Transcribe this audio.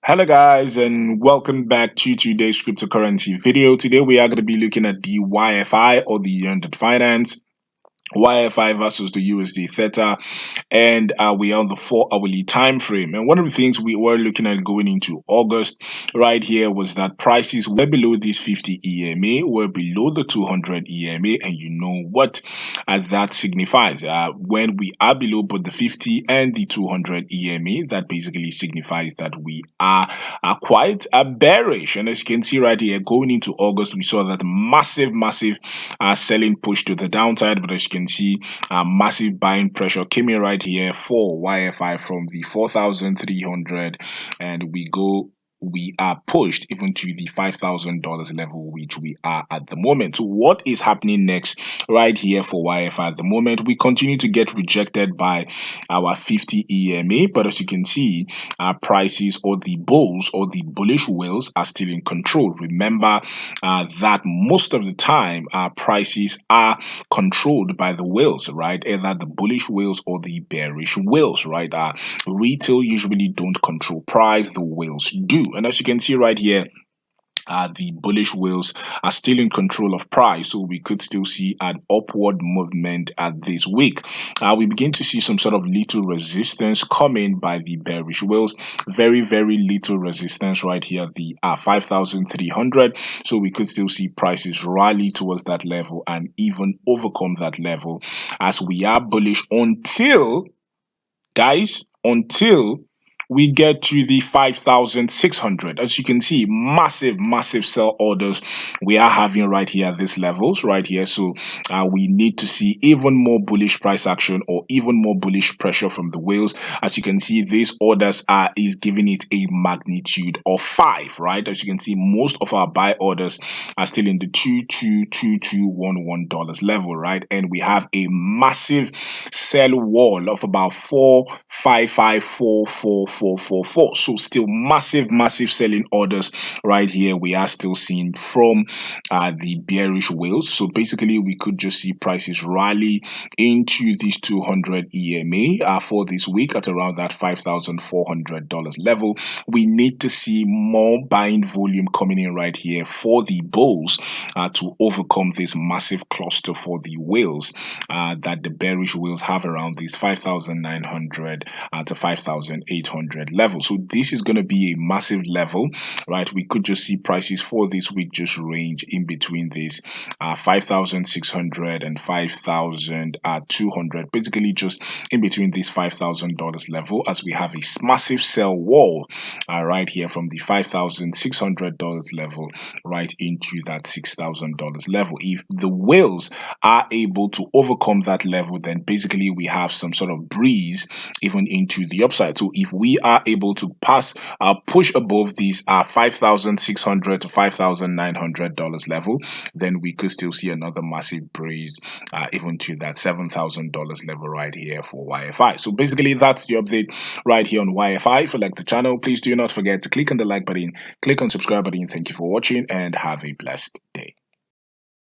Hello guys and welcome back to today's cryptocurrency video. Today we are going to be looking at the YFI or the Yearn Finance. YFI versus the USD Theta, and we are on the 4 hourly time frame. And one of the things we were looking at going into August right here was that prices were below this 50 EMA, were below the 200 EMA, and you know what that signifies. When we are below both the 50 and the 200 EMA, that basically signifies that we are quite bearish. And as you can see right here, going into August, we saw that massive selling push to the downside, but as you can see, massive buying pressure came in right here for YFI from the 4,300, and we are pushed even to the $5,000 level, which we are at the moment. So what is happening next right here for YFI at the moment? We continue to get rejected by our 50 EMA, but as you can see, our prices or the bulls or the bullish whales are still in control. Remember that most of the time our prices are controlled by the whales, right? Either the bullish whales or the bearish whales, right? Retail usually don't control price, the whales do. And as you can see right here, the bullish whales are still in control of price, so we could still see an upward movement this week. We begin to see some sort of little resistance coming by the bearish whales. Very little resistance right here, the 5,300. So we could still see prices rally towards that level and even overcome that level, as we are bullish until, guys, until we get to the 5,600. As you can see, massive sell orders we are having right here at these levels right here. So we need to see even more bullish price action or even more bullish pressure from the whales. As you can see, these orders is giving it a magnitude of 5, right? As you can see, most of our buy orders are still in the $222211 level, right? And we have a massive sell wall of about 4554444. So still massive selling orders right here we are still seeing from the bearish whales. So basically we could just see prices rally into these 200 EMA for this week at around that $5,400 level. We need to see more buying volume coming in right here for the bulls to overcome this massive cluster for the whales that the bearish whales have around these 5,900 to 5,800 level. So this is going to be a massive level, right? We could just see prices for this week just range in between this 5,600 and 5,200, basically just in between this $5,000 level, as we have a massive sell wall right here from the $5,600 level right into that $6,000 level. If the whales are able to overcome that level, then basically we have some sort of breeze even into the upside. So if we are able to push above these 5,600 to $5,900 level, then we could still see another massive breeze even to that $7,000 level right here for YFI. So basically that's the update right here on YFI. If you like the channel, please do not forget to click on the like button, click on subscribe button. Thank you for watching and have a blessed day.